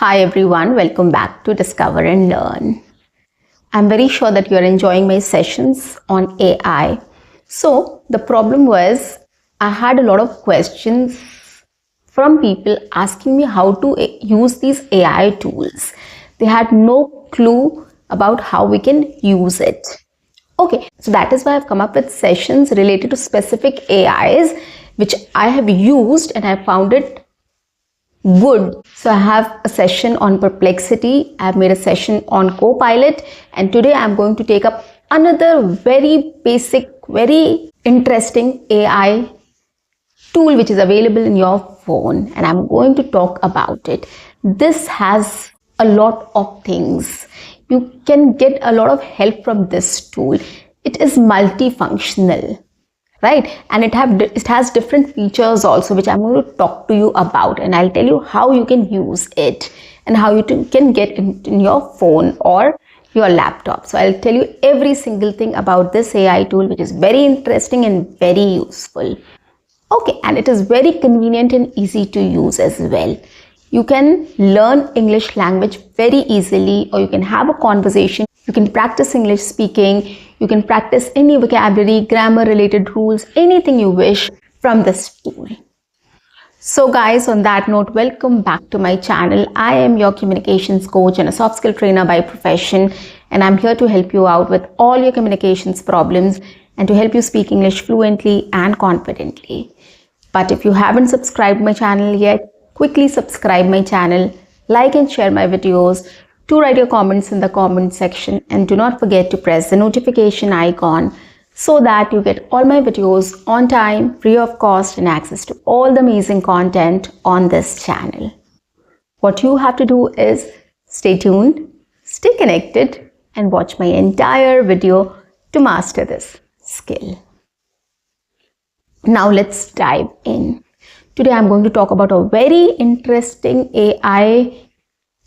Hi everyone, welcome back to Discover and Learn. I'm very sure that you're enjoying my sessions on AI. So the problem was I had a lot of questions from people asking me how to use these AI tools. They had no clue about how we can use it. Okay, so that is why I've come up with sessions related to specific AIs which I have used and I found it good. So I have a session on Perplexity, I've made a session on Copilot, and today I'm going to take up another very basic, very interesting AI tool which is available in your phone, and I'm going to talk about it. This has a lot of things. You can get a lot of help from this tool. It is multifunctional, right? And it has different features also, which I'm going to talk to you about, and I'll tell you how you can use it and how you can get in your phone or your laptop. So I'll tell you every single thing about this AI tool, which is very interesting and very useful. Okay, and it is very convenient and easy to use as well. You can learn English language very easily, or you can have a conversation. You can practice English speaking. You can practice any vocabulary, grammar related rules, anything you wish from this tool. So guys, on that note, welcome back to my channel. I am your communications coach and a soft skill trainer by profession, and I'm here to help you out with all your communications problems and to help you speak English fluently and confidently. But if you haven't subscribed my channel yet, quickly subscribe my channel, like and share my videos, do write your comments in the comment section, and do not forget to press the notification icon so that you get all my videos on time, free of cost, and access to all the amazing content on this channel. What you have to do is stay tuned, stay connected, and watch my entire video to master this skill. Now let's dive in. Today I'm going to talk about a very interesting AI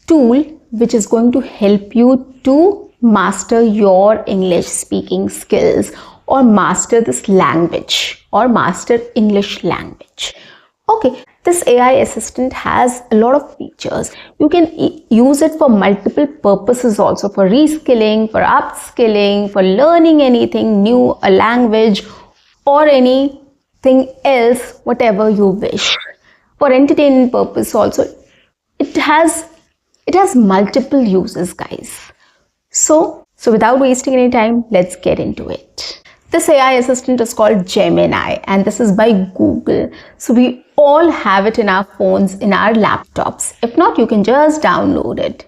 tool which is going to help you to master your English speaking skills, or master this language, or master English language. Okay, this AI assistant has a lot of features. You can use it for multiple purposes also, for reskilling, for upskilling, for learning anything new, a language, or anything else, whatever you wish. For entertainment purpose also. It has multiple uses, guys. So without wasting any time, let's get into it. This AI assistant is called Gemini, and this is by Google. So we all have it in our phones, in our laptops. If not, you can just download it,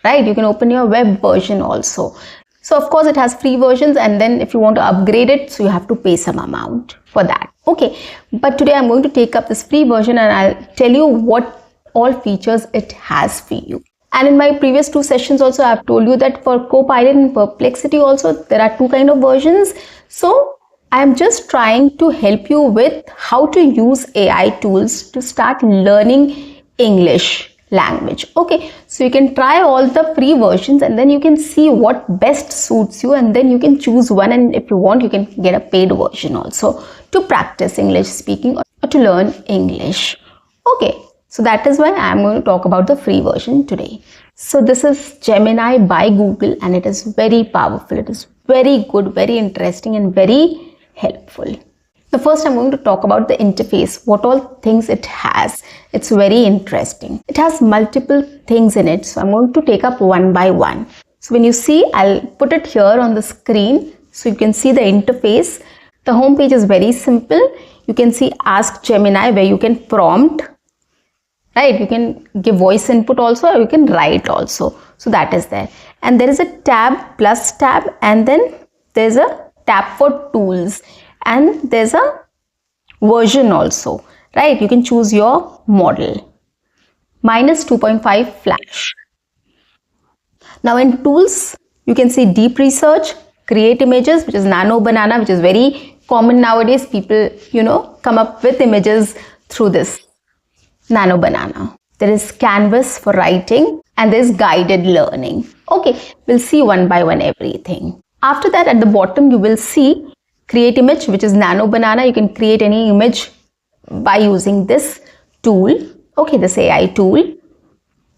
right? You can open your web version also. So of course it has free versions, and then if you want to upgrade it, so you have to pay some amount for that. Okay, but today I'm going to take up this free version and I'll tell you what all features it has for you. And in my previous two sessions also, I've told you that for Copilot and Perplexity also, there are two kind of versions. So I'm just trying to help you with how to use AI tools to start learning English language. Okay, so you can try all the free versions and then you can see what best suits you, and then you can choose one, and if you want, you can get a paid version also to practice English speaking or to learn English. Okay, so that is why I am going to talk about the free version today. So this is Gemini by Google, and it is very powerful. It is very good, very interesting, and very helpful. The first I'm going to talk about the interface, what all things it has. It's very interesting. It has multiple things in it, so I'm going to take up one by one. So when you see, I'll put it here on the screen so you can see the interface. The home page is very simple. You can see Ask Gemini, where you can prompt, right? You can give voice input also, or you can write also. So that is there. And there is a tab, plus tab, and then there's a tab for tools. And there's a version also, right? You can choose your model. Mine is 2.5 flash. Now in tools, you can see deep research, create images, which is nano banana, which is very common nowadays. People, come up with images through this nano banana. There is canvas for writing, and there is guided learning. Okay, we'll see one by one everything. After that, at the bottom, you will see create image, which is nano banana. You can create any image by using this tool. Okay, this AI tool.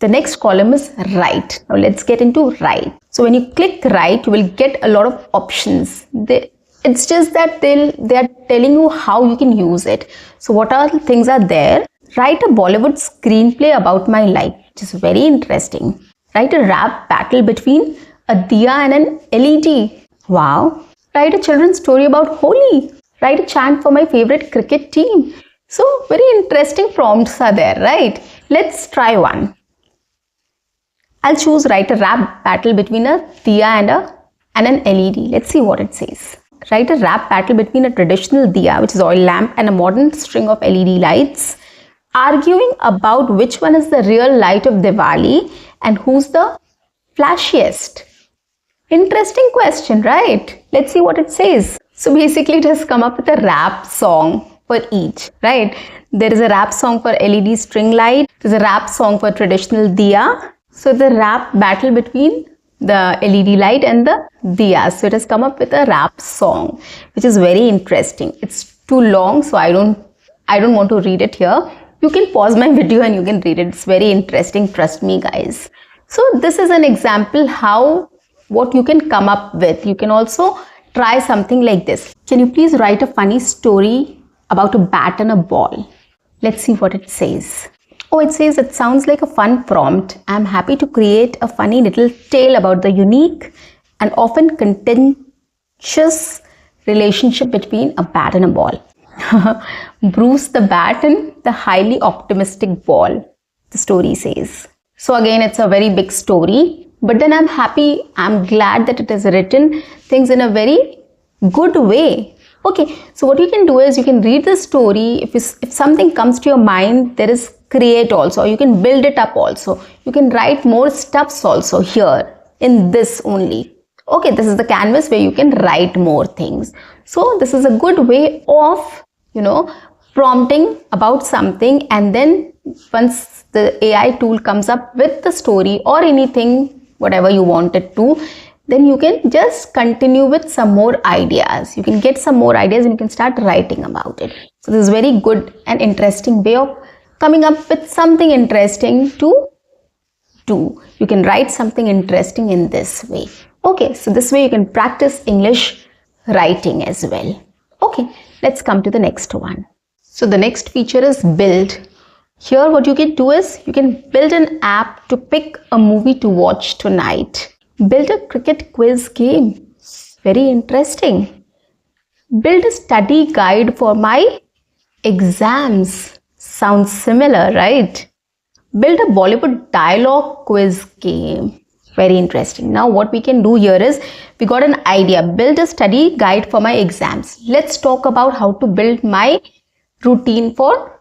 The next column is write. Now let's get into write. So when you click write, you will get a lot of options. It's just that they are telling you how you can use it. So what are the things are there? Write a Bollywood screenplay about my life, which is very interesting. Write a rap battle between a diya and an LED. Wow. Write a children's story about Holi. Write a chant for my favorite cricket team. So very interesting prompts are there, right? Let's try one. I'll choose write a rap battle between a diya and an LED. Let's see what it says. Write a rap battle between a traditional diya, which is oil lamp, and a modern string of LED lights, arguing about which one is the real light of Diwali and who's the flashiest. Interesting question, right? Let's see what it says. So basically it has come up with a rap song for each, right? There is a rap song for LED string light. There's a rap song for traditional diya. So the rap battle between the LED light and the diya. So it has come up with a rap song, which is very interesting. It's too long, so I don't want to read it here. You can pause my video and you can read it. It's very interesting, trust me guys. So this is an example what you can come up with. You can also try something like this. Can you please write a funny story about a bat and a ball? Let's see what it says. Oh, it says it sounds like a fun prompt. I'm happy to create a funny little tale about the unique and often contentious relationship between a bat and a ball. Bruce the bat and the highly optimistic ball, the story says. So again, it's a very big story, but then I'm glad that it has written things in a very good way. Okay, so what you can do is you can read the story. If something comes to your mind, there is create also. You can build it up also. You can write more stuffs also here in this only. Okay, this is the canvas where you can write more things. So this is a good way of, prompting about something, and then once the AI tool comes up with the story or anything, whatever you want it to, then you can just continue with some more ideas. You can get some more ideas and you can start writing about it. So this is very good and interesting way of coming up with something interesting to do. You can write something interesting in this way. Okay, so this way you can practice English writing as well. Okay, let's come to the next one. So the next feature is build. Here what you can do is you can build an app to pick a movie to watch tonight. Build a cricket quiz game. Very interesting. Build a study guide for my exams. Sounds similar, right? Build a Bollywood dialogue quiz game. Very interesting. Now what we can do here is we got an idea. Build a study guide for my exams. Let's talk about how to build my routine for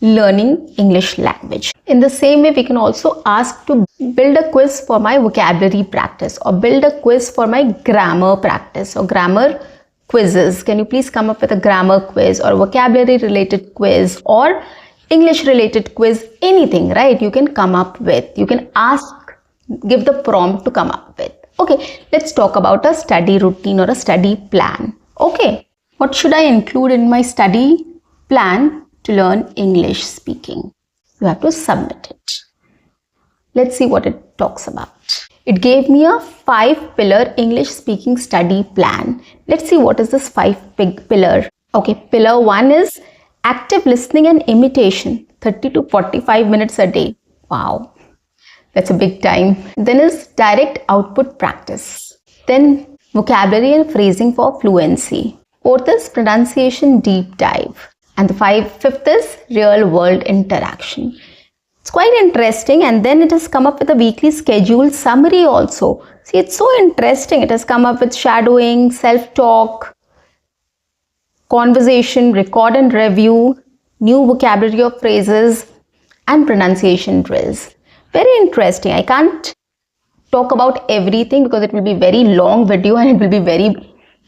learning English language. In the same way, we can also ask to build a quiz for my vocabulary practice, or build a quiz for my grammar practice or grammar quizzes. Can you please come up with a grammar quiz or vocabulary related quiz or English related quiz, anything, right? You can come up with, you can ask, give the prompt to come up with. Okay, let's talk about a study routine or a study plan. Okay, what should I include in my study plan to learn English speaking? You have to submit it. Let's see what it talks about. It gave me a 5-pillar English speaking study plan. Let's see what is this 5-pillar. Okay, pillar 1 is active listening and imitation, 30 to 45 minutes a day. Wow, that's a big time. Then is direct output practice. Then vocabulary and phrasing for fluency. 4th is pronunciation deep dive. And the 5th is real world interaction. It's quite interesting, and then it has come up with a weekly schedule summary also. See, it's so interesting. It has come up with shadowing, self-talk, conversation, record and review, new vocabulary of phrases, and pronunciation drills. Very interesting. I can't talk about everything because it will be very long video and it will be very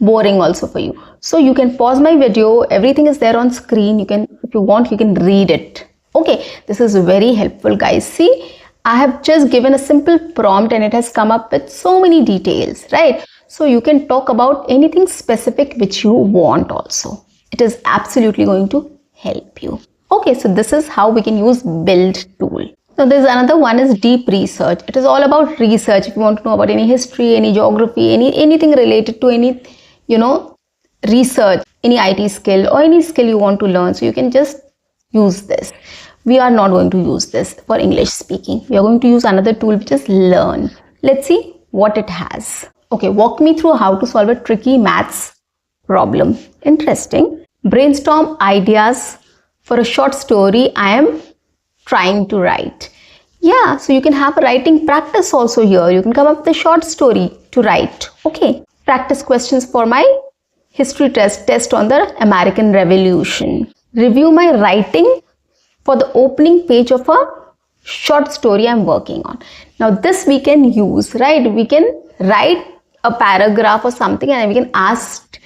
boring also for you. So you can pause my video. Everything is there on screen. You can, if you want, you can read it. Okay, this is very helpful, guys. See, I have just given a simple prompt and it has come up with so many details, right? So you can talk about anything specific which you want also. It is absolutely going to help you. Okay, so this is how we can use build tool. So there's another one is deep research. It is all about research. If you want to know about any history, any geography, anything related to any, research, any IT skill or any skill you want to learn, so you can just use this. We are not going to use this for English speaking. We are going to use another tool, which is Learn. Let's see what it has. Okay, walk me through how to solve a tricky maths problem. Interesting. Brainstorm ideas for a short story I am trying to write. Yeah, so you can have a writing practice also here. You can come up with a short story to write. Okay, practice questions for my history test on the American Revolution. Review my writing for the opening page of a short story I'm working on. Now this we can use, right? We can write a paragraph or something and we can ask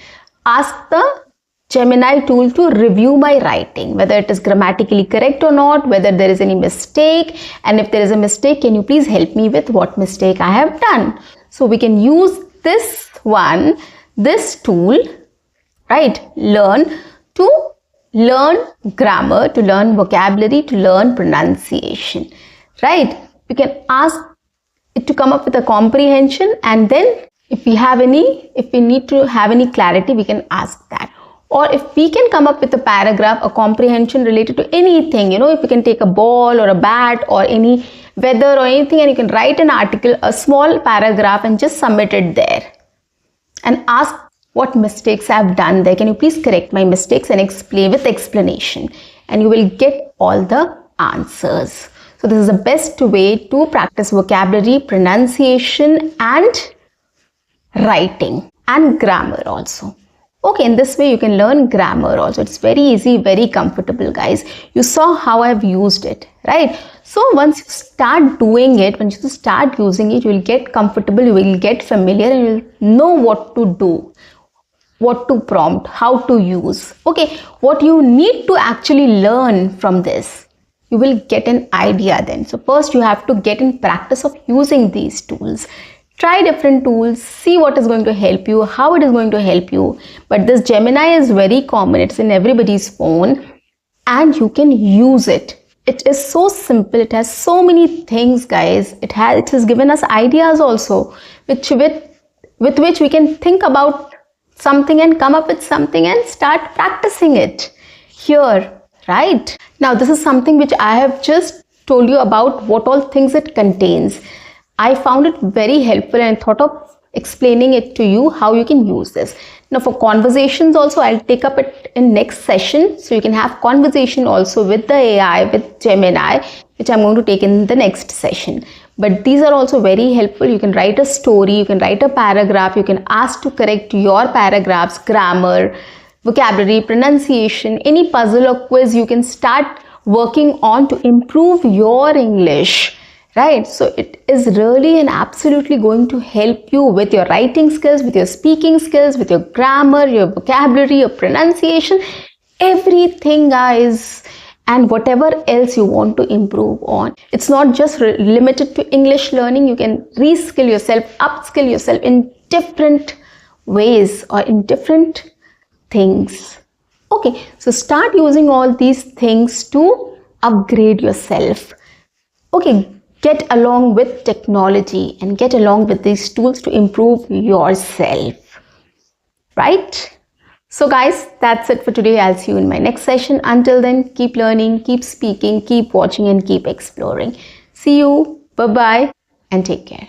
the Gemini tool to review my writing, whether it is grammatically correct or not, whether there is any mistake, and if there is a mistake, can you please help me with what mistake I have done? So we can use this tool, right? Learn, to learn grammar, to learn vocabulary, to learn pronunciation, right? We can ask it to come up with a comprehension, and then if we need to have any clarity, we can ask that. Or if we can come up with a paragraph, a comprehension related to anything, if you can take a ball or a bat or any weather or anything, and you can write an article, a small paragraph, and just submit it there and ask what mistakes I've done there. Can you please correct my mistakes and explain with explanation, and you will get all the answers. So this is the best way to practice vocabulary, pronunciation, and writing, and grammar also. Okay, in this way you can learn grammar also. It's very easy, very comfortable, guys. You saw how I've used it, right? So once you start doing it, once you start using it, you will get comfortable, you will get familiar, and you will know what to do, what to prompt, how to use. Okay, what you need to actually learn from this, you will get an idea then. So first you have to get in practice of using these tools. Try different tools, see what is going to help you, how it is going to help you. But this Gemini is very common, it's in everybody's phone, and you can use it. It is so simple, it has so many things, guys. It has given us ideas also, with which we can think about something and come up with something and start practicing it here, right? Now this is something which I have just told you about, what all things it contains. I found it very helpful and thought of explaining it to you how you can use this. Now for conversations also, I'll take up it in next session. So you can have conversation also with the AI, with Gemini, which I'm going to take in the next session. But these are also very helpful. You can write a story, you can write a paragraph, you can ask to correct your paragraphs, grammar, vocabulary, pronunciation, any puzzle or quiz you can start working on to improve your English. Right, so it is really and absolutely going to help you with your writing skills, with your speaking skills, with your grammar, your vocabulary, your pronunciation, everything, guys, and whatever else you want to improve on. It's not just limited to English learning. You can reskill yourself, upskill yourself in different ways or in different things. Okay, so start using all these things to upgrade yourself. Okay, get along with technology and get along with these tools to improve yourself, right? So guys, that's it for today. I'll see you in my next session. Until then, keep learning, keep speaking, keep watching, and keep exploring. See you. Bye-bye and take care.